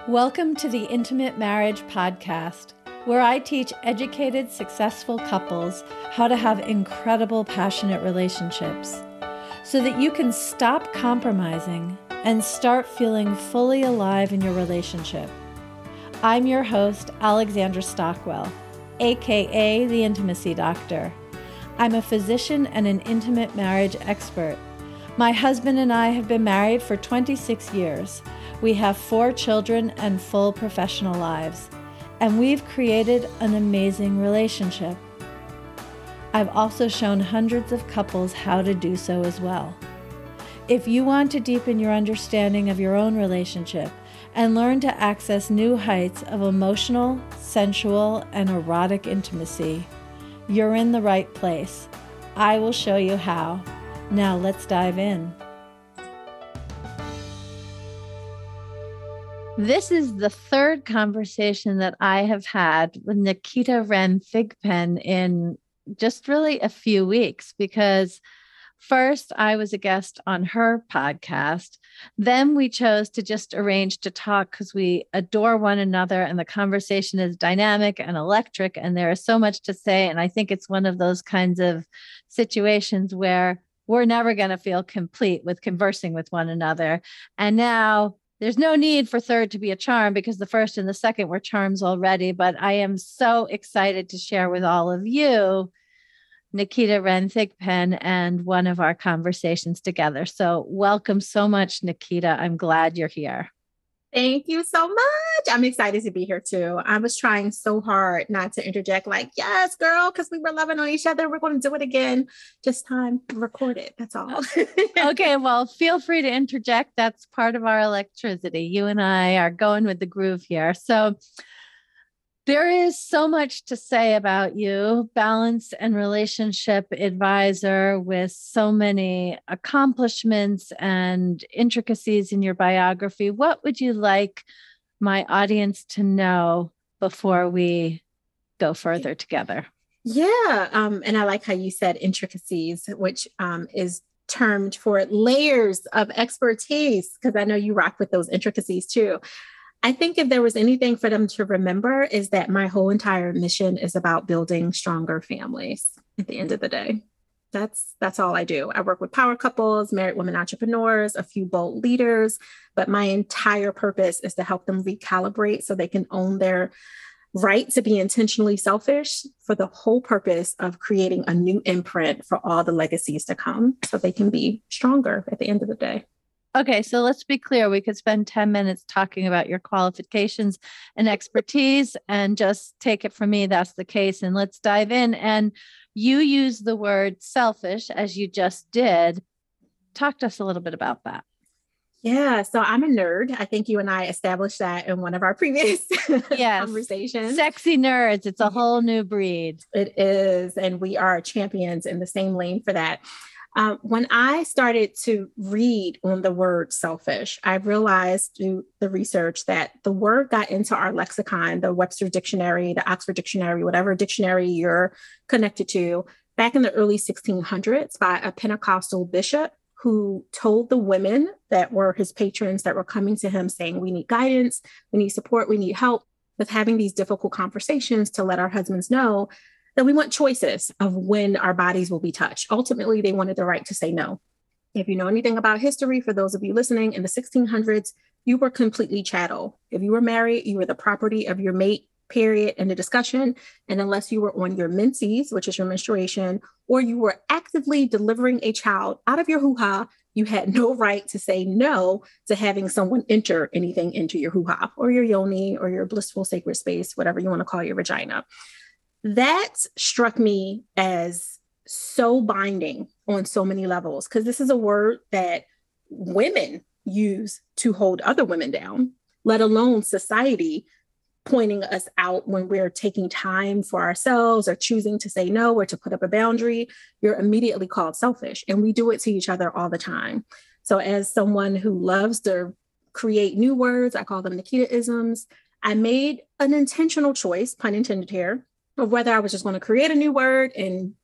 Welcome to the Intimate Marriage Podcast, where I teach educated, successful couples how to have incredible, passionate relationships so that you can stop compromising and start feeling fully alive in your relationship. I'm your host, Alexandra Stockwell, aka the Intimacy Doctor. I'm a physician and an intimate marriage expert. My husband and I have been married for 26 years. We have 4 children and full professional lives, and we've created an amazing relationship. I've also shown hundreds of couples how to do so as well. If you want to deepen your understanding of your own relationship and learn to access new heights of emotional, sensual, and erotic intimacy, you're in the right place. I will show you how. Now let's dive in. This is the third conversation that I have had with Naketa Ren Thigpen in just really a few weeks, because first I was a guest on her podcast. Then we chose to just arrange to talk because we adore one another and the conversation is dynamic and electric and there is so much to say. And I think it's one of those kinds of situations where we're never going to feel complete with conversing with one another. And now there's no need for third to be a charm because the first and the second were charms already. But I am so excited to share with all of you Naketa Ren Thigpen and one of our conversations together. So welcome so much, Naketa. I'm glad you're here. Thank you so much. I'm excited to be here too. I was trying so hard not to interject like, yes, girl, because we were loving on each other. We're going to do it again. Just time to record it. That's all. Okay, well, feel free to interject. That's part of our electricity. You and I are going with the groove here. So there is so much to say about you, balance and relationship advisor with so many accomplishments and intricacies in your biography. What would you like my audience to know before we go further together? Yeah. And I like how you said intricacies, which is termed for layers of expertise, because I know you rock with those intricacies too. I think if there was anything for them to remember is that my whole entire mission is about building stronger families at the end of the day. That's all I do. I work with power couples, married women entrepreneurs, a few bold leaders, but my entire purpose is to help them recalibrate so they can own their right to be intentionally selfish for the whole purpose of creating a new imprint for all the legacies to come so they can be stronger at the end of the day. Okay, so let's be clear. We could spend 10 minutes talking about your qualifications and expertise and just take it from me. That's the case. And let's dive in. And you use the word selfish as you just did. Talk to us a little bit about that. Yeah, so I'm a nerd. I think you and I established that in one of our previous conversations. Sexy nerds. It's a whole new breed. It is. And we are champions in the same lane for that. When I started to read on the word selfish, I realized through the research that the word got into our lexicon, the Webster Dictionary, the Oxford Dictionary, whatever dictionary you're connected to, back in the early 1600s by a Pentecostal bishop who told the women that were his patrons that were coming to him saying, we need guidance, we need support, we need help with having these difficult conversations to let our husbands know that we want choices of when our bodies will be touched. Ultimately, they wanted the right to say no. If you know anything about history, for those of you listening, in the 1600s, you were completely chattel. If you were married, you were the property of your mate, period, in the discussion. And unless you were on your menses, which is your menstruation, or you were actively delivering a child out of your hoo-ha, you had no right to say no to having someone enter anything into your hoo-ha or your yoni or your blissful sacred space, whatever you want to call your vagina. That struck me as so binding on so many levels, because this is a word that women use to hold other women down, let alone society pointing us out when we're taking time for ourselves or choosing to say no or to put up a boundary. You're immediately called selfish, and we do it to each other all the time. So as someone who loves to create new words, I call them Naketa-isms, I made an intentional choice, pun intended here, of whether I was just going to create a new word and,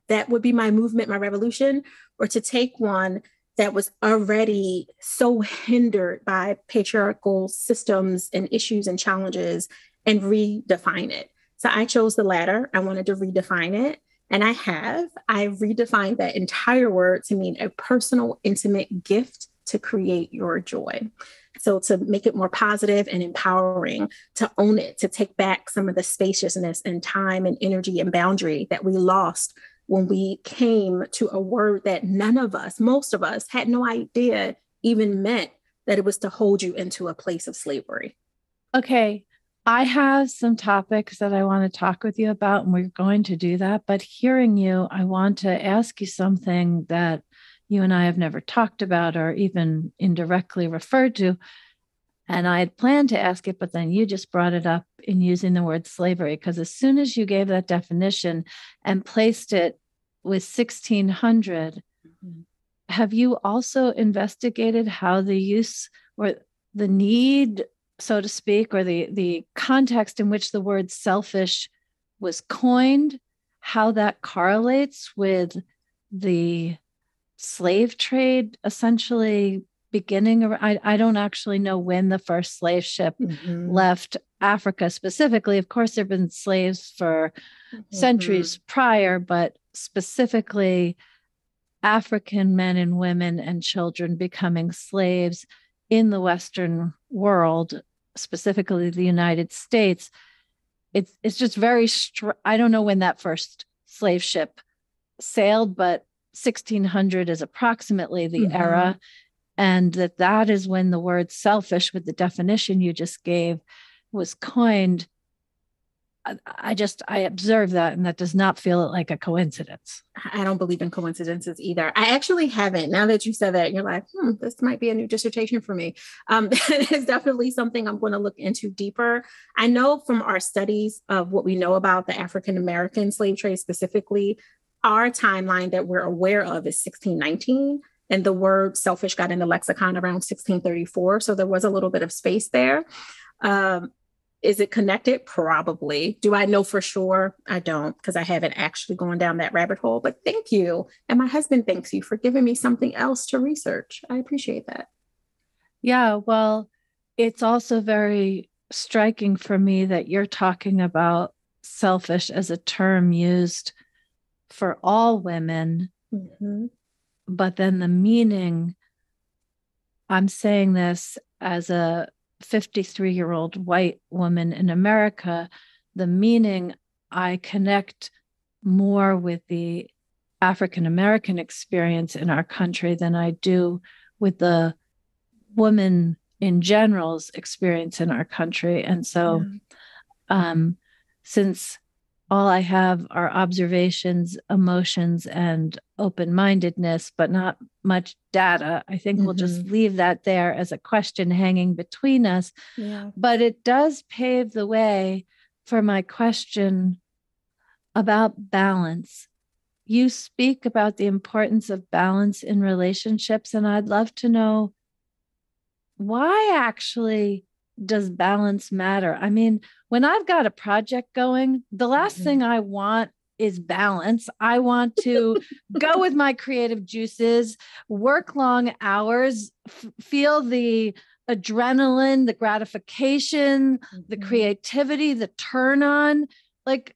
that would be my movement, my revolution, or to take one that was already so hindered by patriarchal systems and issues and challenges and redefine it. So I chose the latter. I wanted to redefine it. And I have. I redefined that entire word to mean a personal, intimate gift to create your joy. So to make it more positive and empowering, to own it, to take back some of the spaciousness and time and energy and boundary that we lost when we came to a word that none of us, most of us, had no idea even meant that it was to hold you into a place of slavery. Okay. I have some topics that I want to talk with you about, and we're going to do that. But hearing you, I want to ask you something that you and I have never talked about or even indirectly referred to. And I had planned to ask it, but then you just brought it up in using the word slavery, because as soon as you gave that definition and placed it with 1600, have you also investigated how the use or the need, so to speak, or the context in which the word selfish was coined, how that correlates with the slave trade essentially beginning? I don't actually know when the first slave ship left Africa specifically. Of course, there have been slaves for centuries prior, but specifically African men and women and children becoming slaves in the Western world, specifically the United States. It's just very, I don't know when that first slave ship sailed, but 1600 is approximately the era. And that is when the word selfish, with the definition you just gave, was coined. I observe that, and that does not feel like a coincidence. I don't believe in coincidences either. I actually haven't. Now that you said that, you're like, this might be a new dissertation for me. That is definitely something I'm going to look into deeper. I know from our studies of what we know about the African-American slave trade specifically, our timeline that we're aware of is 1619. And the word selfish got in the lexicon around 1634. So there was a little bit of space there. Is it connected? Probably. Do I know for sure? I don't, because I haven't actually gone down that rabbit hole. But thank you. And my husband thanks you for giving me something else to research. I appreciate that. Yeah, well, it's also very striking for me that you're talking about selfish as a term used for all women. But then the meaning, I'm saying this as a 53-year-old white woman in America, the meaning, I connect more with the African-American experience in our country than I do with the woman in general's experience in our country. And so since all I have are observations, emotions, and open-mindedness, but not much data, I think we'll just leave that there as a question hanging between us. But it does pave the way for my question about balance. You speak about the importance of balance in relationships, and I'd love to know, why actually does balance matter? I mean, when I've got a project going, the last thing I want is balance. I want to go with my creative juices, work long hours, feel the adrenaline, the gratification, the creativity, the turn on. Like,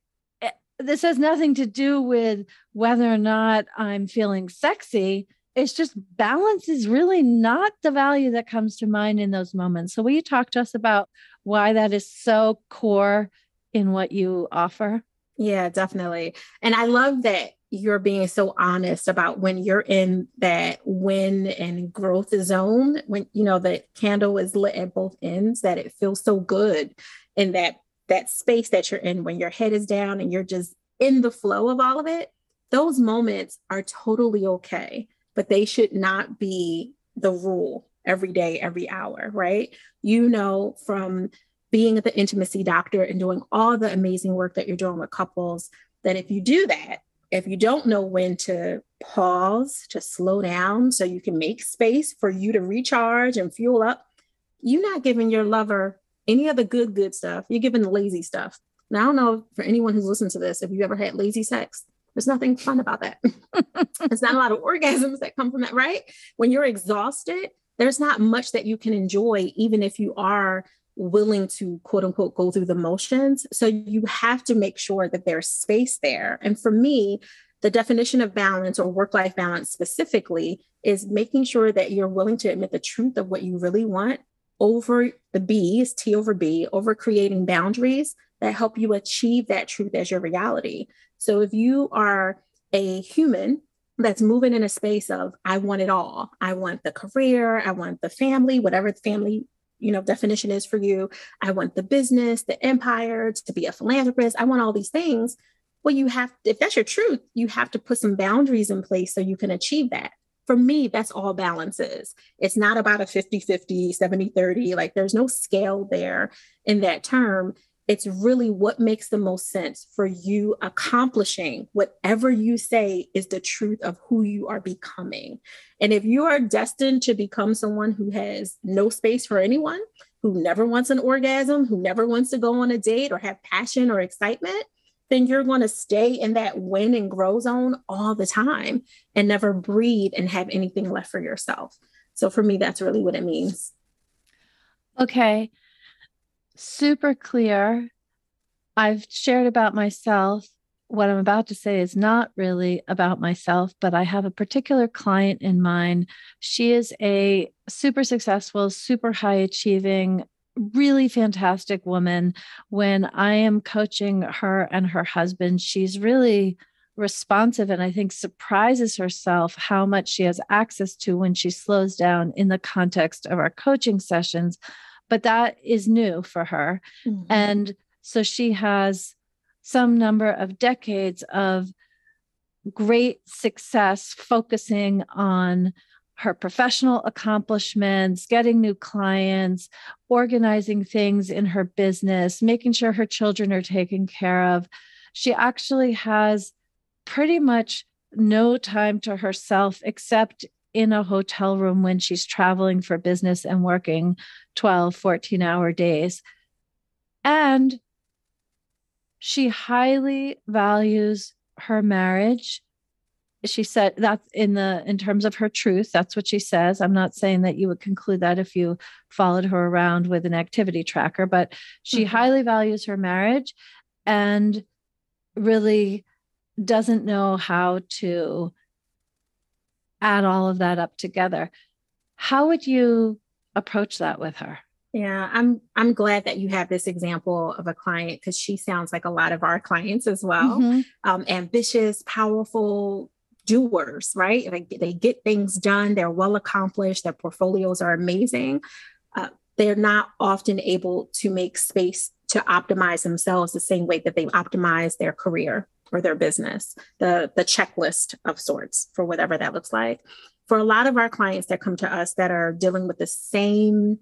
this has nothing to do with whether or not I'm feeling sexy. It's just balance is really not the value that comes to mind in those moments. So will you talk to us about why that is so core in what you offer? Yeah, definitely. And I love that you're being so honest about when you're in that win and growth zone, when, you know, the candle is lit at both ends, that it feels so good in that space that you're in when your head is down and you're just in the flow of all of it. Those moments are totally okay, but they should not be the rule every day, every hour, right? You know, from being the intimacy doctor and doing all the amazing work that you're doing with couples, that if you do that, if you don't know when to pause, to slow down so you can make space for you to recharge and fuel up, you're not giving your lover any of the good stuff. You're giving the lazy stuff. Now, I don't know for anyone who's listened to this, if you ever had lazy sex, There's nothing fun about that. There's not a lot of orgasms that come from that, right? When you're exhausted, there's not much that you can enjoy, even if you are willing to quote unquote go through the motions. So you have to make sure that there's space there. And for me, the definition of balance or work-life balance specifically is making sure that you're willing to admit the truth of what you really want over the B's, T over B, over creating boundaries that help you achieve that truth as your reality. So if you are a human that's moving in a space of, I want it all. I want the career, I want the family, whatever the family, definition is for you. I want the business, the empire, to be a philanthropist. I want all these things. Well, if that's your truth, you have to put some boundaries in place so you can achieve that. For me, that's all balance is. It's not about a 50-50, 70-30. Like there's no scale there in that term. It's really what makes the most sense for you accomplishing whatever you say is the truth of who you are becoming. And if you are destined to become someone who has no space for anyone, who never wants an orgasm, who never wants to go on a date or have passion or excitement, then you're going to stay in that win and grow zone all the time and never breathe and have anything left for yourself. So for me, that's really what it means. Okay. Super clear. I've shared about myself. What I'm about to say is not really about myself, but I have a particular client in mind. She is a super successful, super high achieving, really fantastic woman. When I am coaching her and her husband, she's really responsive and I think surprises herself how much she has access to when she slows down in the context of our coaching sessions. But that is new for her. Mm-hmm. And so she has some number of decades of great success focusing on her professional accomplishments, getting new clients, organizing things in her business, making sure her children are taken care of. She actually has pretty much no time to herself except in a hotel room when she's traveling for business and working 12, 14-hour days. And she highly values her marriage. She said that's in terms of her truth. That's what she says. I'm not saying that you would conclude that if you followed her around with an activity tracker, but she highly values her marriage and really doesn't know how to add all of that up together. How would you approach that with her? Yeah, I'm glad that you have this example of a client because she sounds like a lot of our clients as well. Mm-hmm. Ambitious, powerful doers, right? Like they get things done. They're well accomplished. Their portfolios are amazing. They're not often able to make space to optimize themselves the same way that they optimize their career or their business, the checklist of sorts for whatever that looks like. For a lot of our clients that come to us that are dealing with the same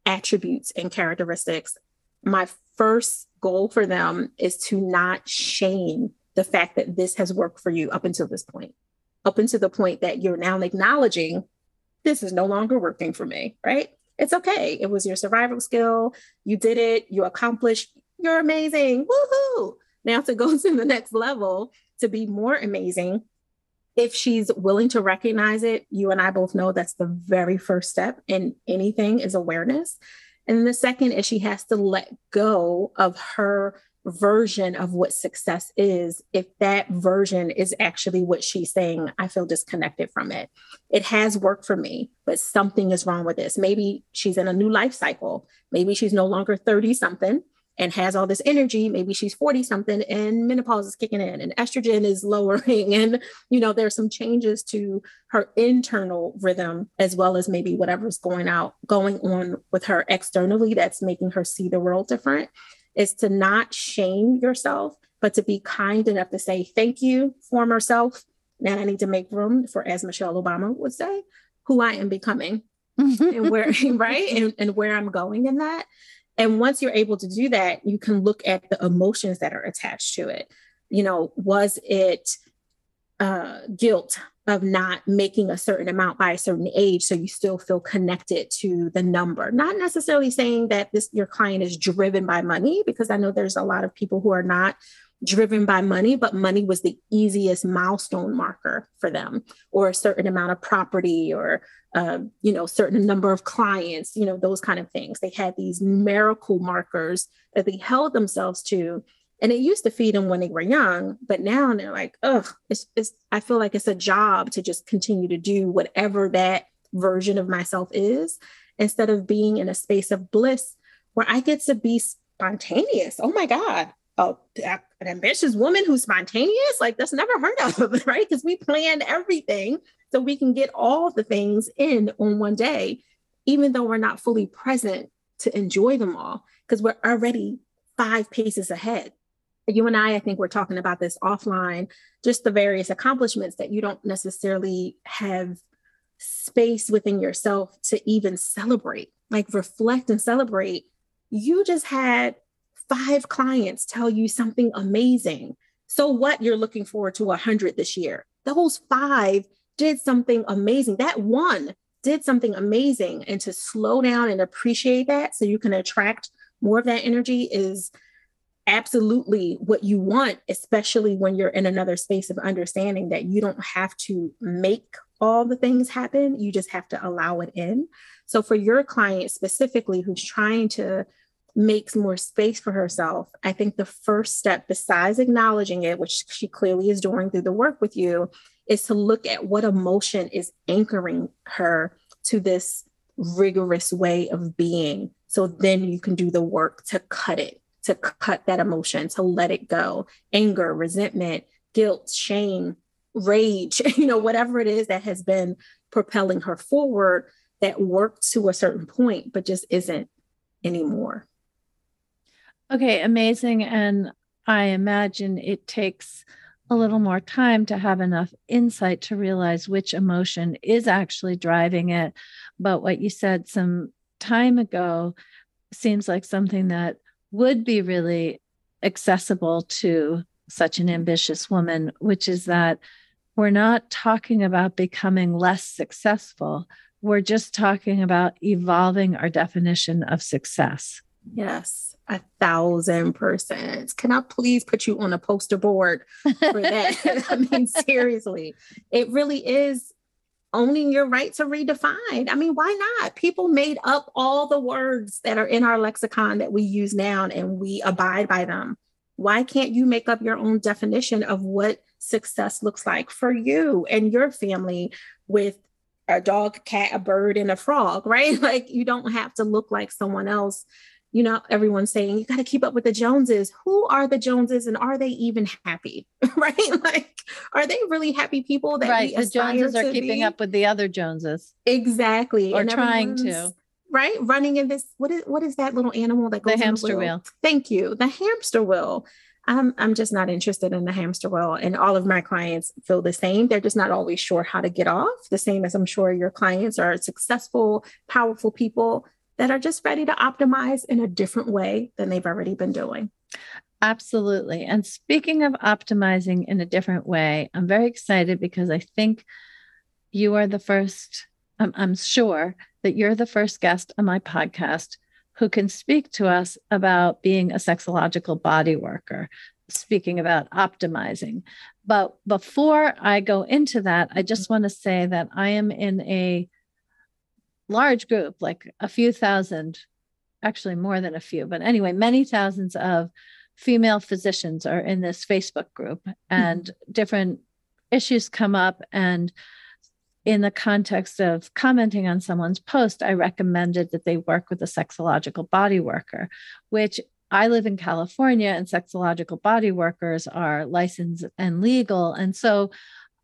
attributes and characteristics, my first goal for them is to not shame the fact that this has worked for you up until this point, up until the point that you're now acknowledging this is no longer working for me, right? It's okay. It was your survival skill. You did it. You accomplished. You're amazing. Woohoo. Now to go to the next level, to be more amazing. If she's willing to recognize it, you and I both know that's the very first step in anything is awareness. And the second is she has to let go of her version of what success is. If that version is actually what she's saying, I feel disconnected from it. It has worked for me, but something is wrong with this. Maybe she's in a new life cycle. Maybe she's no longer 30 something and has all this energy. Maybe she's 40 something and menopause is kicking in and estrogen is lowering. And, there's some changes to her internal rhythm, as well as maybe whatever's going on with her externally that's making her see the world different. Is to not shame yourself, but to be kind enough to say, thank you, former self. Now I need to make room for, as Michelle Obama would say, who I am becoming and where, right. And where I'm going in that. And once you're able to do that, you can look at the emotions that are attached to it. Was it guilt of not making a certain amount by a certain age so you still feel connected to the number? Not necessarily saying that your client is driven by money, because I know there's a lot of people who are not driven by money, but money was the easiest milestone marker for them, or a certain amount of property, or certain number of clients, those kind of things. They had these numerical markers that they held themselves to. And it used to feed them when they were young, but now they're like, ugh, I feel like it's a job to just continue to do whatever that version of myself is, instead of being in a space of bliss where I get to be spontaneous. Oh my God. Oh, an ambitious woman who's spontaneous, like that's never heard of, right? Because we plan everything so we can get all the things in on one day, even though we're not fully present to enjoy them all, because we're already 5 paces ahead. You and I think we're talking about this offline, just the various accomplishments that you don't necessarily have space within yourself to even celebrate, like reflect and celebrate. You just had 5 clients tell you something amazing. So what, you're looking forward to 100 this year. Those 5 did something amazing. That one did something amazing. And to slow down and appreciate that so you can attract more of that energy is absolutely what you want, especially when you're in another space of understanding that you don't have to make all the things happen. You just have to allow it in. So for your client specifically, who's trying to make more space for herself, I think the first step, besides acknowledging it, which she clearly is doing through the work with you, is to look at what emotion is anchoring her to this rigorous way of being. So then you can do the work to cut it, to cut that emotion, to let it go. Anger, resentment, guilt, shame, rage, whatever it is that has been propelling her forward, that worked to a certain point, but just isn't anymore. Okay, amazing. And I imagine it takes a little more time to have enough insight to realize which emotion is actually driving it. But what you said some time ago seems like something that would be really accessible to such an ambitious woman, which is that we're not talking about becoming less successful. We're just talking about evolving our definition of success. Yes, 1,000%. Can I please put you on a poster board for that? I mean, seriously, it really is owning your right to redefine. I mean, why not? People made up all the words that are in our lexicon that we use now, and we abide by them. Why can't you make up your own definition of what success looks like for you and your family, with a dog, cat, a bird, and a frog, right? Like, you don't have to look like someone else. Everyone's saying you got to keep up with the Joneses. Who are the Joneses, and are they even happy? Right? Like, are they really happy people that right? The Joneses are keeping be? Up with the other Joneses. Exactly. Or trying to. Right? Running in this, what is that little animal that goes the hamster wheel? Thank you. The hamster wheel. I'm just not interested in the hamster wheel. And all of my clients feel the same. They're just not always sure how to get off. The same as I'm sure your clients are successful, powerful people that are just ready to optimize in a different way than they've already been doing. Absolutely. And speaking of optimizing in a different way, I'm very excited because I think you are the first, I'm sure that you're the first guest on my podcast who can speak to us about being a sexological body worker, speaking about optimizing. But before I go into that, I just want to say that I am in a large group, like a few thousand, actually more than a few, but anyway, many thousands of female physicians are in this Facebook group, and different issues come up. And in the context of commenting on someone's post, I recommended that they work with a sexological body worker, which I live in California, and sexological body workers are licensed and legal. And so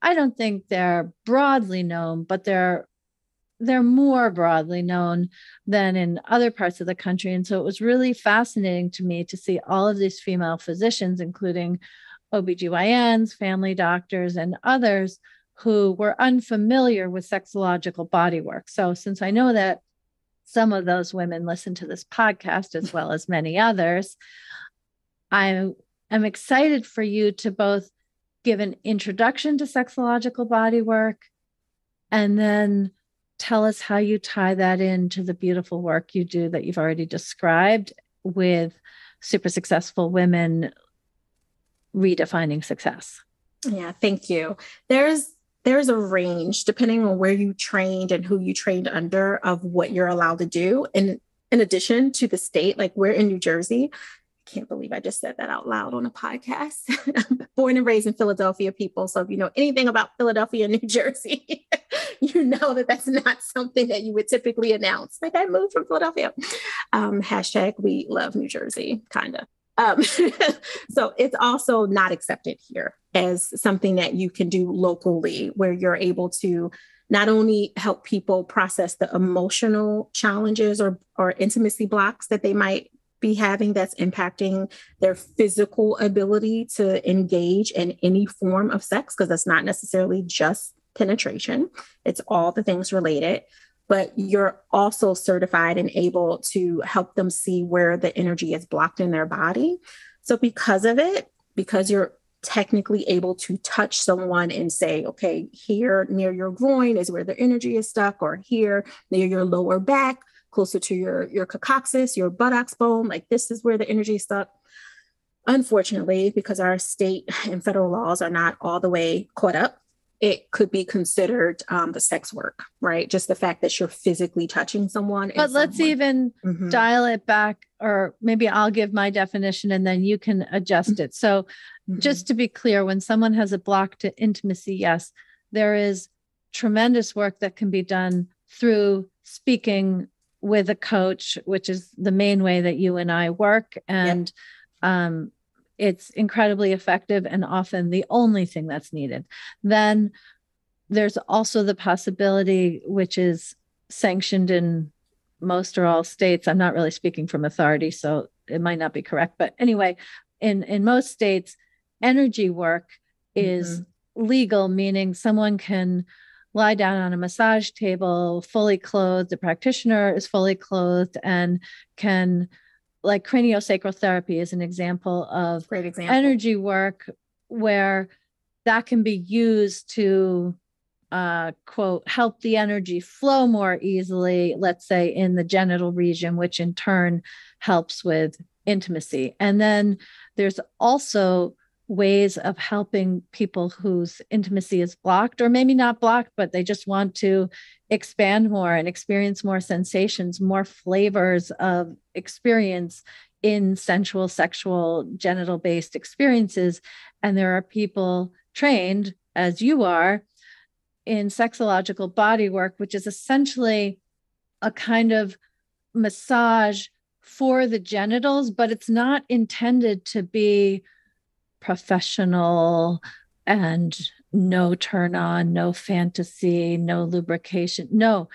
I don't think they're broadly known, but they're more broadly known than in other parts of the country. And so it was really fascinating to me to see all of these female physicians, including OBGYNs, family doctors, and others who were unfamiliar with sexological body work. So since I know that some of those women listen to this podcast, as well as many others, I am excited for you to both give an introduction to sexological body work, and then tell us how you tie that into the beautiful work you do that you've already described with super successful women redefining success. Yeah, thank you. There's a range depending on where you trained and who you trained under of what you're allowed to do. And in addition to the state, like we're in New Jersey. I can't believe I just said that out loud on a podcast. I'm born and raised in Philadelphia, people. So if you know anything about Philadelphia and New Jersey, you know that that's not something that you would typically announce. Like I moved from Philadelphia. Hashtag we love New Jersey, kind of. So it's also not accepted here as something that you can do locally, where you're able to not only help people process the emotional challenges or intimacy blocks that they might be having that's impacting their physical ability to engage in any form of sex, because that's not necessarily just penetration. It's all the things related. But you're also certified and able to help them see where the energy is blocked in their body. So because of it, because you're technically able to touch someone and say, okay, here near your groin is where the energy is stuck, or here near your lower back, closer to your coccyx, your buttocks bone, like this is where the energy is stuck. Unfortunately, because our state and federal laws are not all the way caught up, it could be considered the sex work, right? Just the fact that you're physically touching someone. But let's even dial it back, or maybe I'll give my definition and then you can adjust it. So just to be clear, when someone has a block to intimacy, yes, there is tremendous work that can be done through speaking with a coach, which is the main way that you and I work. And it's incredibly effective and often the only thing that's needed. Then there's also the possibility, which is sanctioned in most or all states. I'm not really speaking from authority, so it might not be correct. But anyway, in most states, energy work is legal, meaning someone can lie down on a massage table, fully clothed. The practitioner is fully clothed and can, like craniosacral therapy is an example of energy work where that can be used to, quote, help the energy flow more easily, let's say in the genital region, which in turn helps with intimacy. And then there's also ways of helping people whose intimacy is blocked, or maybe not blocked, but they just want to expand more and experience more sensations, more flavors of experience in sensual, sexual, genital-based experiences. And there are people trained, as you are, in sexological bodywork, which is essentially a kind of massage for the genitals, but it's not intended to be professional and no turn on, no fantasy, no lubrication. No.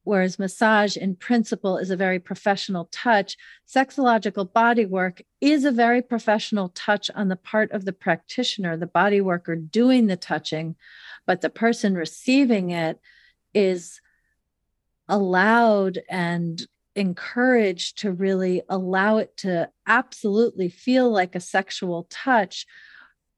Whereas massage in principle is a very professional touch, sexological bodywork is a very professional touch on the part of the practitioner, the body worker doing the touching, but the person receiving it is allowed and encouraged to really allow it to absolutely feel like a sexual touch.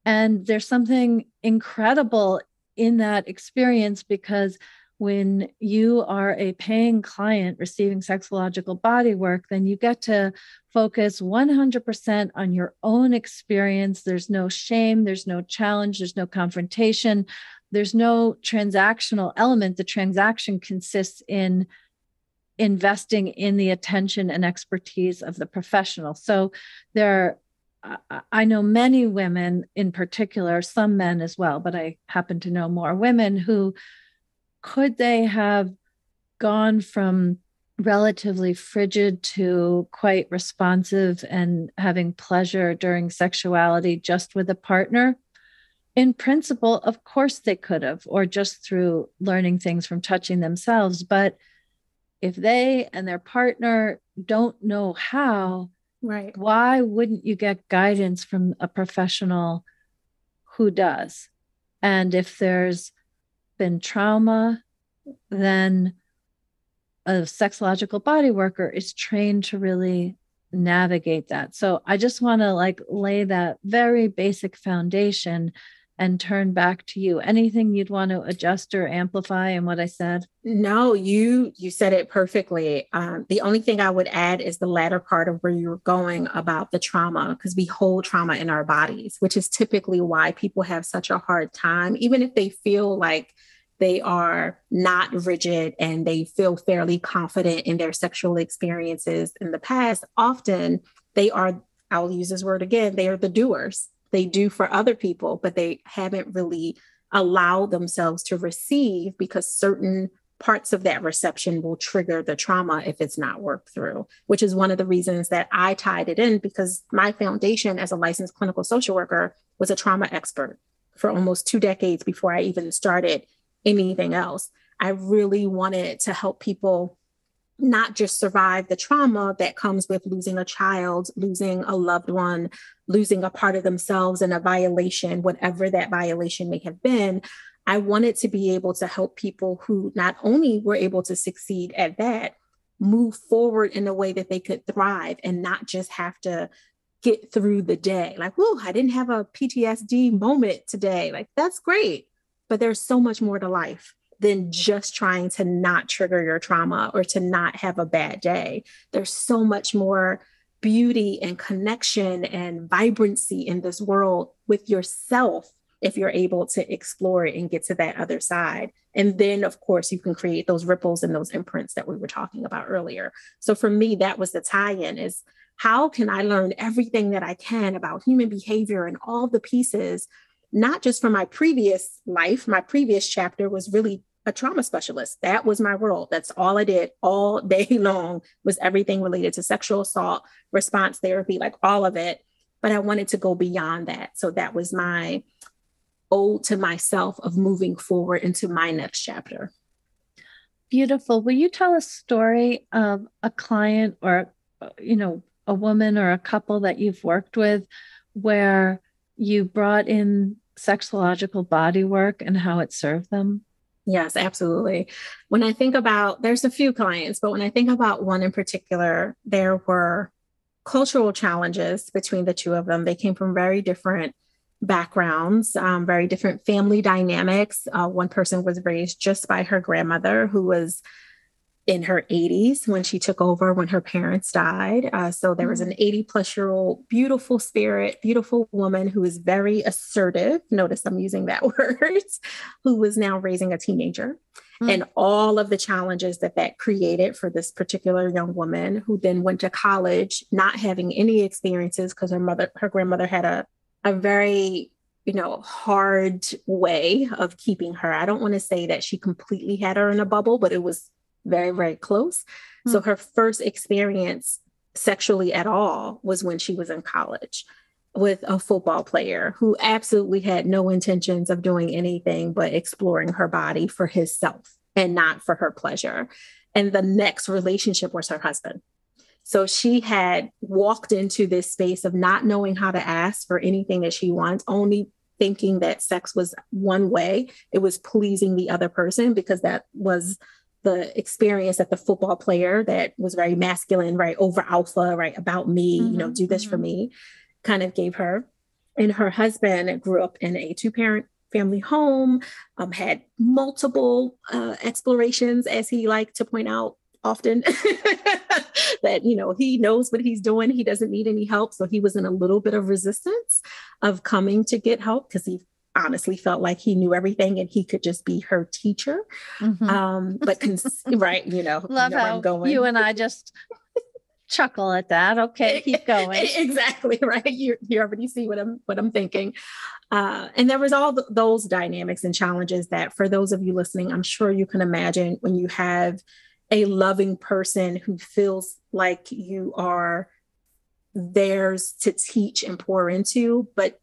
And there's something incredible in that experience, because when you are a paying client receiving sexological body work, then you get to focus 100% on your own experience. There's no shame, there's no challenge, there's no confrontation, there's no transactional element. The transaction consists in investing in the attention and expertise of the professional. So I know many women in particular, some men as well, but I happen to know more women who, could they have gone from relatively frigid to quite responsive and having pleasure during sexuality just with a partner? In principle, of course they could have, or just through learning things from touching themselves. But if they and their partner don't know how, right, why wouldn't you get guidance from a professional who does? And if there's been trauma, then a sexological body worker is trained to really navigate that. So I just want to lay that very basic foundation and turn back to you. Anything you'd want to adjust or amplify in what I said? No, you said it perfectly. The only thing I would add is the latter part of where you were going about the trauma, because we hold trauma in our bodies, which is typically why people have such a hard time, even if they feel like they are not rigid and they feel fairly confident in their sexual experiences in the past. Often they are, I'll use this word again, they are the doers. They do for other people, but they haven't really allowed themselves to receive, because certain parts of that reception will trigger the trauma if it's not worked through, which is one of the reasons that I tied it in, because my foundation as a licensed clinical social worker was a trauma expert for almost 2 decades before I even started anything else. I really wanted to help people not just survive the trauma that comes with losing a child, losing a loved one, losing a part of themselves in a violation, whatever that violation may have been. I wanted to be able to help people who not only were able to succeed at that, move forward in a way that they could thrive and not just have to get through the day. Like, whoa, I didn't have a PTSD moment today. Like, that's great. But there's so much more to life than just trying to not trigger your trauma or to not have a bad day. There's so much more beauty and connection and vibrancy in this world with yourself if you're able to explore it and get to that other side. And then, of course, you can create those ripples and those imprints that we were talking about earlier. So for me, that was the tie-in, is how can I learn everything that I can about human behavior and all the pieces, not just from my previous life. My previous chapter was really a trauma specialist. That was my world. That's all I did all day long, was everything related to sexual assault, response therapy, like all of it. But I wanted to go beyond that. So that was my ode to myself of moving forward into my next chapter. Beautiful. Will you tell a story of a client or, a woman or a couple that you've worked with where you brought in sexological bodywork and how it served them? Yes, absolutely. When I think about, there's a few clients, but when I think about one in particular, there were cultural challenges between the two of them. They came from very different backgrounds, very different family dynamics. One person was raised just by her grandmother, who was in her 80s when she took over when her parents died. So there was an 80-plus-year-old, beautiful spirit, beautiful woman who is very assertive. Notice I'm using that word, who was now raising a teenager. And all of the challenges that created for this particular young woman, who then went to college, not having any experiences because her grandmother had a very, hard way of keeping her. I don't want to say that she completely had her in a bubble, but it was very, very close. So her first experience sexually at all was when she was in college with a football player who absolutely had no intentions of doing anything but exploring her body for himself and not for her pleasure. And the next relationship was her husband. So she had walked into this space of not knowing how to ask for anything that she wants, only thinking that sex was one way. It was pleasing the other person, because that was the experience that the football player that was very masculine, right, over alpha, right, about me, do this for me, kind of gave her. And her husband grew up in a 2-parent family home, had multiple explorations, as he liked to point out often, that, he knows what he's doing. He doesn't need any help. So he was in a little bit of resistance of coming to get help, because he honestly felt like he knew everything and he could just be her teacher. But right, love how I'm going. You and I just chuckle at that. Okay, keep going. Exactly, right. You already see what I'm thinking. And there was all those dynamics and challenges that, for those of you listening, I'm sure you can imagine when you have a loving person who feels like you are theirs to teach and pour into, but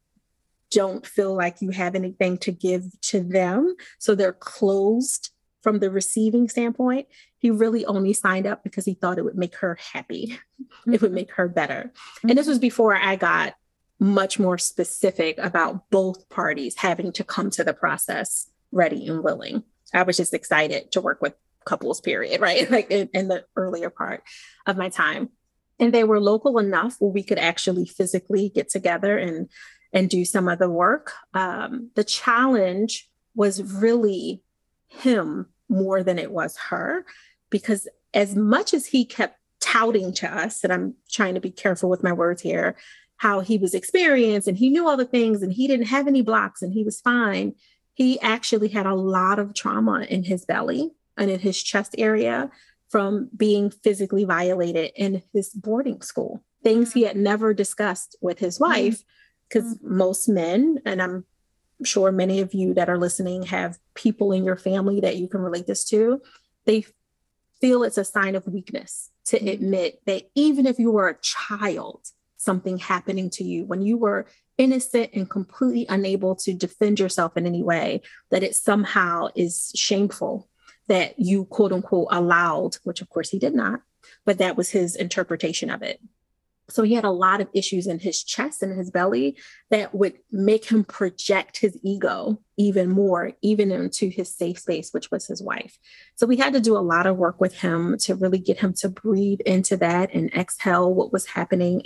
don't feel like you have anything to give to them. So they're closed from the receiving standpoint. He really only signed up because he thought it would make her happy. It would make her better. And this was before I got much more specific about both parties having to come to the process ready and willing. I was just excited to work with couples, period, right? Like in the earlier part of my time. And they were local enough where we could actually physically get together and and do some of the work. The challenge was really him more than it was her, because as much as he kept touting to us, and I'm trying to be careful with my words here, how he was experienced and he knew all the things and he didn't have any blocks and he was fine, he actually had a lot of trauma in his belly and in his chest area from being physically violated in his boarding school, things he had never discussed with his wife, because most men, and I'm sure many of you that are listening have people in your family that you can relate this to, they feel it's a sign of weakness to admit that even if you were a child, something happening to you when you were innocent and completely unable to defend yourself in any way, that it somehow is shameful that you quote unquote allowed, which of course he did not, but that was his interpretation of it. So he had a lot of issues in his chest and his belly that would make him project his ego even more, even into his safe space, which was his wife. So we had to do a lot of work with him to really get him to breathe into that and exhale what was happening.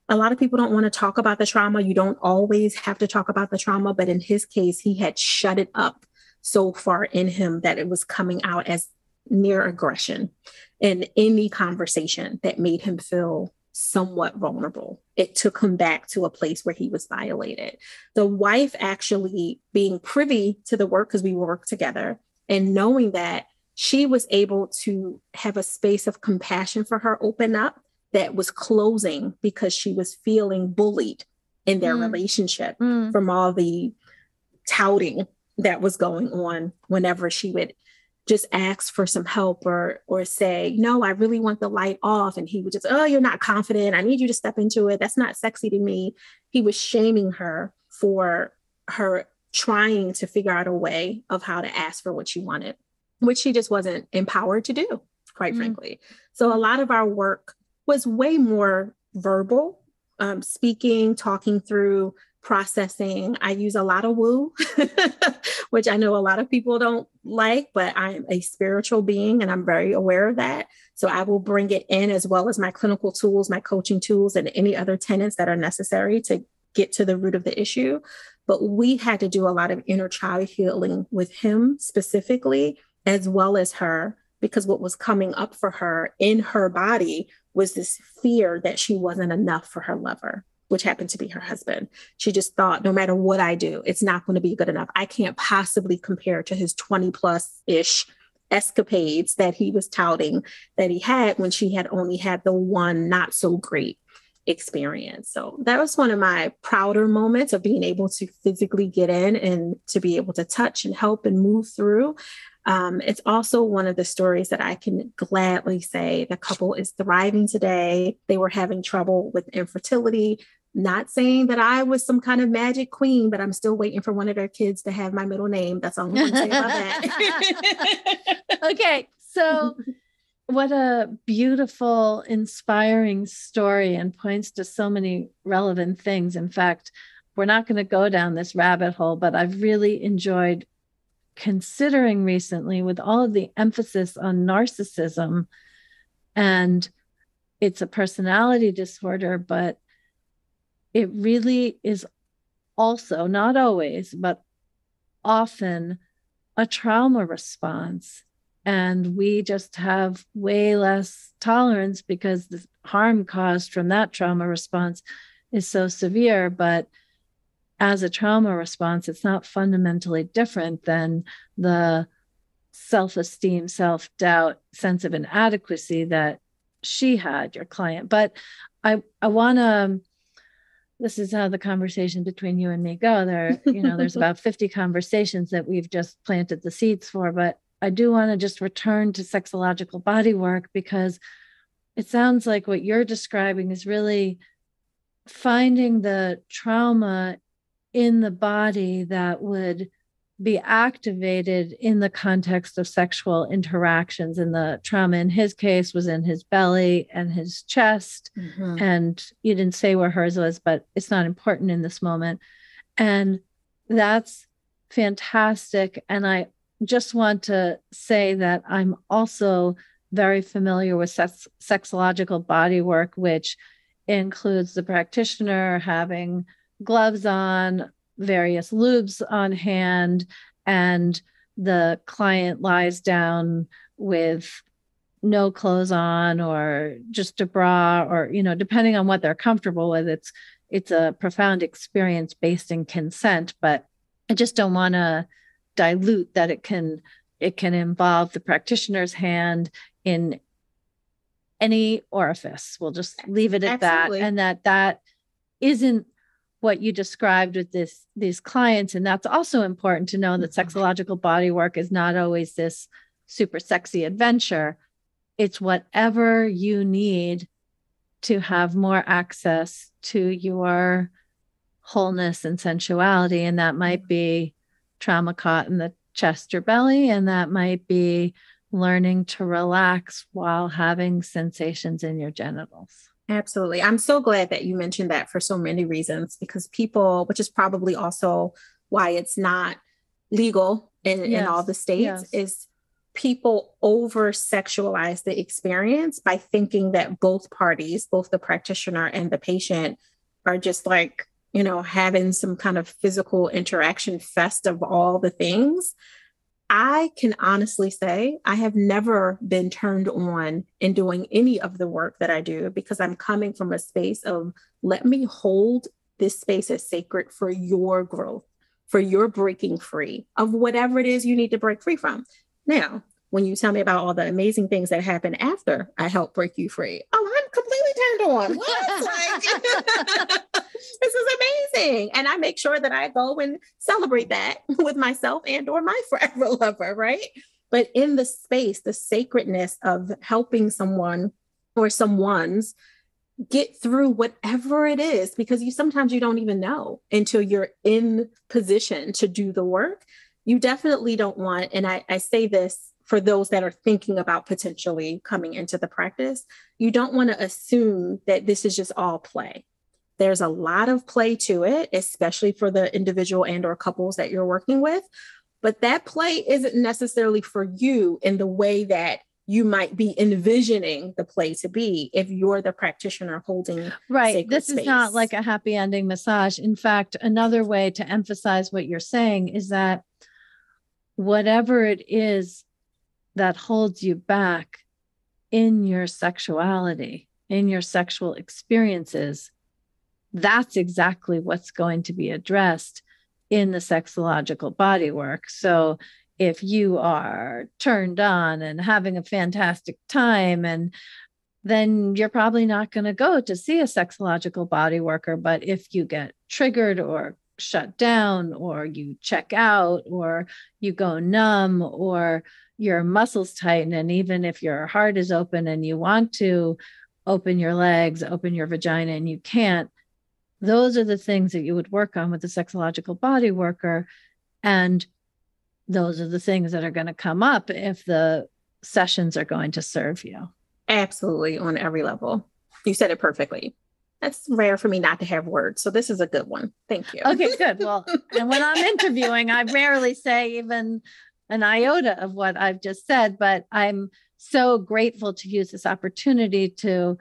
A lot of people don't want to talk about the trauma. You don't always have to talk about the trauma, but in his case, he had shut it up so far in him that it was coming out as near aggression in any conversation that made him feel somewhat vulnerable. It took him back to a place where he was violated. The wife actually being privy to the work, because we worked together, and knowing that, she was able to have a space of compassion for her open up that was closing because she was feeling bullied in their relationship from all the touting that was going on whenever she would just ask for some help or say, no, I really want the light off. And he would just, oh, you're not confident. I need you to step into it. That's not sexy to me. He was shaming her for her trying to figure out a way of how to ask for what she wanted, which she just wasn't empowered to do, quite frankly. So a lot of our work was way more verbal, speaking, talking through, processing. I use a lot of woo, which I know a lot of people don't like, but I'm a spiritual being and I'm very aware of that. So I will bring it in, as well as my clinical tools, my coaching tools, and any other tenets that are necessary to get to the root of the issue. But we had to do a lot of inner child healing with him specifically, as well as her, because what was coming up for her in her body was this fear that she wasn't enough for her lover, which happened to be her husband. She just thought, no matter what I do, it's not going to be good enough. I can't possibly compare to his 20-plus-ish escapades that he was touting that he had when she had only had the one not so great experience. So that was one of my prouder moments of being able to physically get in and to be able to touch and help and move through. It's also one of the stories that I can gladly say the couple is thriving today. They were having trouble with infertility. Not saying that I was some kind of magic queen, but I'm still waiting for one of their kids to have my middle name. That's all I'm going to say about that. Okay. So what a beautiful, inspiring story, and points to so many relevant things. In fact, we're not going to go down this rabbit hole, but I've really enjoyed considering recently, with all of the emphasis on narcissism, and it's a personality disorder, but it really is also, not always, but often, a trauma response. And we just have way less tolerance because the harm caused from that trauma response is so severe. But as a trauma response, it's not fundamentally different than the self-esteem, self-doubt, sense of inadequacy that she had, your client. But I want to, this is how the conversation between you and me go. There's about 50 conversations that we've just planted the seeds for, but I do want to just return to sexological bodywork, because it sounds like what you're describing is really finding the trauma in the body that would be activated in the context of sexual interactions. And the trauma in his case was in his belly and his chest. Mm-hmm. And you didn't say where hers was, but it's not important in this moment. And that's fantastic. And I just want to say that I'm also very familiar with sexological bodywork, which includes the practitioner having gloves on, various lubes on hand, and the client lies down with no clothes on or just a bra, or, depending on what they're comfortable with. It's a profound experience based in consent, but I just don't want to dilute that it can involve the practitioner's hand in any orifice. We'll just leave it at Absolutely. that. And that isn't what you described with these clients. And that's also important to know, that sexological body work is not always this super sexy adventure. It's whatever you need to have more access to your wholeness and sensuality. And that might be trauma caught in the chest or belly, and that might be learning to relax while having sensations in your genitals. Absolutely. I'm so glad that you mentioned that for so many reasons, because people, which is probably also why it's not legal in all the states, is people over sexualize the experience by thinking that both parties, both the practitioner and the patient, are just like, having some kind of physical interaction fest of all the things. I can honestly say I have never been turned on in doing any of the work that I do, because I'm coming from a space of, let me hold this space as sacred for your growth, for your breaking free of whatever it is you need to break free from. Now, when you tell me about all the amazing things that happen after I help break you free, I'm completely turned on. What? This is amazing. And I make sure that I go and celebrate that with myself and or my forever lover, right? But in the space, the sacredness of helping someone or someone's get through whatever it is, because sometimes you don't even know until you're in position to do the work. You definitely don't want, and I say this for those that are thinking about potentially coming into the practice, you don't want to assume that this is just all play. There's a lot of play to it, especially for the individual and or couples that you're working with. But that play isn't necessarily for you in the way that you might be envisioning the play to be if you're the practitioner holding right. This space. Is not like a happy ending massage. In fact, another way to emphasize what you're saying is that whatever it is that holds you back in your sexuality, in your sexual experiences, that's exactly what's going to be addressed in the sexological body work. So if you are turned on and having a fantastic time, and then you're probably not going to go to see a sexological body worker. But if you get triggered or shut down, or you check out, or you go numb, or your muscles tighten, and even if your heart is open and you want to open your legs, open your vagina, and you can't, those are the things that you would work on with the sexological body worker. And those are the things that are going to come up if the sessions are going to serve you. Absolutely, on every level. You said it perfectly. That's rare for me not to have words. So this is a good one. Thank you. Okay, good. Well, and when I'm interviewing, I rarely say even an iota of what I've just said, but I'm so grateful to use this opportunity to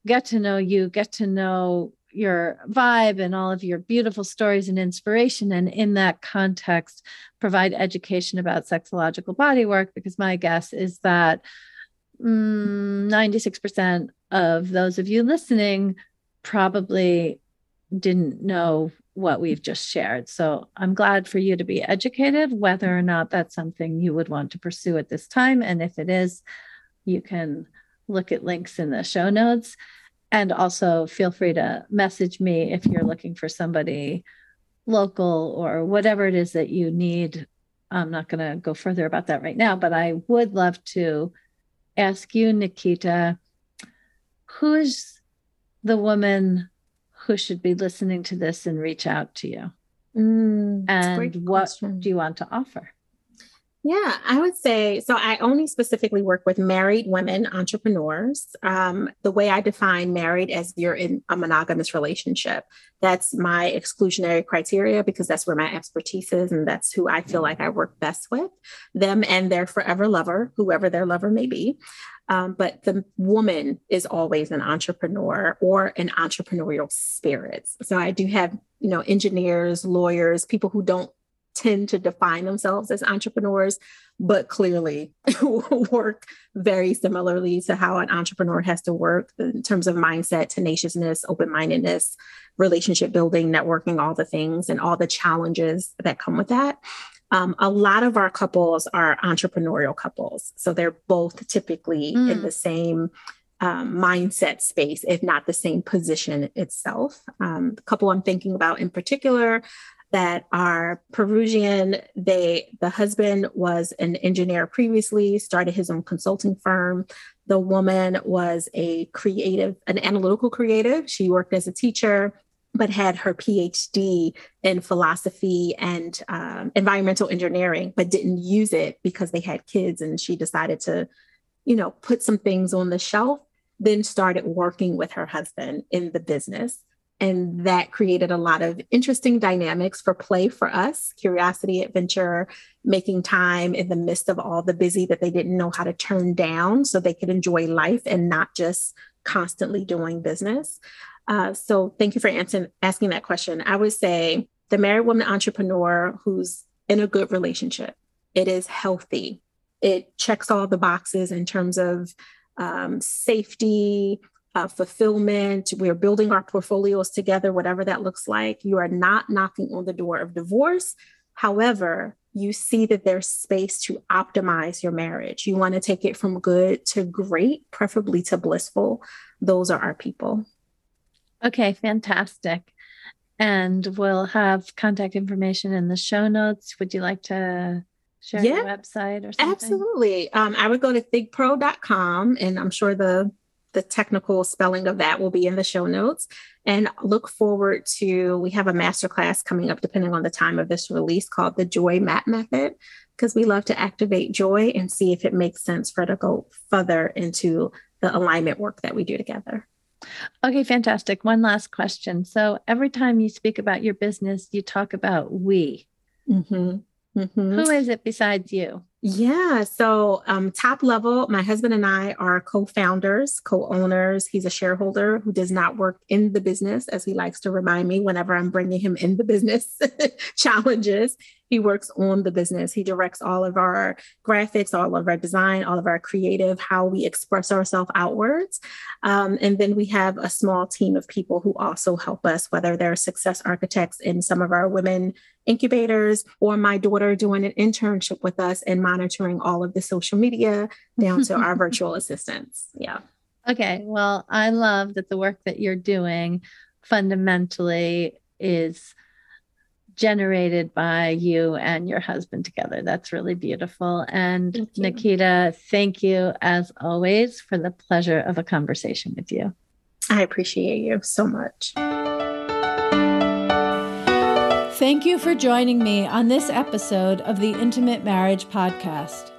get to know you, get to know your vibe and all of your beautiful stories and inspiration. And in that context, provide education about sexological body work, because my guess is that 96% of those of you listening probably didn't know what we've just shared. So I'm glad for you to be educated, whether or not that's something you would want to pursue at this time. And if it is, you can look at links in the show notes. And also feel free to message me if you're looking for somebody local or whatever it is that you need. I'm not going to go further about that right now, but I would love to ask you, Naketa, who's the woman who should be listening to this and reach out to you? And what do you want to offer? Yeah, I would say, so I only specifically work with married women entrepreneurs. The way I define married as you're in a monogamous relationship, that's my exclusionary criteria, because that's where my expertise is. And that's who I feel like I work best with, them and their forever lover, whoever their lover may be. But the woman is always an entrepreneur or an entrepreneurial spirit. So I do have engineers, lawyers, people who don't tend to define themselves as entrepreneurs, but clearly work very similarly to how an entrepreneur has to work in terms of mindset, tenaciousness, open-mindedness, relationship building, networking, all the things and all the challenges that come with that. A lot of our couples are entrepreneurial couples. So they're both typically in the same mindset space, if not the same position itself. The couple I'm thinking about in particular that are Peruvian, the husband was an engineer previously, started his own consulting firm. The woman was an analytical creative. She worked as a teacher, but had her PhD in philosophy and environmental engineering, but didn't use it because they had kids. And she decided to, put some things on the shelf, then started working with her husband in the business. And that created a lot of interesting dynamics for play for us, curiosity, adventure, making time in the midst of all the busy that they didn't know how to turn down so they could enjoy life and not just constantly doing business. So thank you for asking that question. I would say the married woman entrepreneur who's in a good relationship, it is healthy. It checks all the boxes in terms of safety, fulfillment. We're building our portfolios together, whatever that looks like. You are not knocking on the door of divorce. However, you see that there's space to optimize your marriage. You want to take it from good to great, preferably to blissful. Those are our people. Okay, fantastic. And we'll have contact information in the show notes. Would you like to share your website or something? Absolutely. I would go to thigpro.com, and I'm sure the technical spelling of that will be in the show notes, and look forward to, we have a masterclass coming up depending on the time of this release called the Joy Map Method, because we love to activate joy and see if it makes sense for it to go further into the alignment work that we do together. Okay, fantastic. One last question. So every time you speak about your business, you talk about we. Mm-hmm. Mm-hmm. Who is it besides you? Yeah. So top level, my husband and I are co-founders, co-owners. He's a shareholder who does not work in the business, as he likes to remind me whenever I'm bringing him in the business challenges. He works on the business. He directs all of our graphics, all of our design, all of our creative, how we express ourselves outwards. And then we have a small team of people who also help us, whether they're success architects in some of our women incubators, or my daughter doing an internship with us and monitoring all of the social media down to our virtual assistants. Yeah. Okay. Well, I love that the work that you're doing fundamentally is generated by you and your husband together. That's really beautiful. And Naketa, thank you as always for the pleasure of a conversation with you. I appreciate you so much. Thank you for joining me on this episode of the Intimate Marriage Podcast.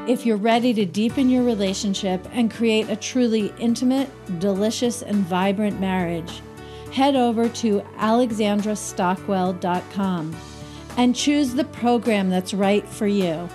If you're ready to deepen your relationship and create a truly intimate, delicious, and vibrant marriage, head over to alexandrastockwell.com and choose the program that's right for you.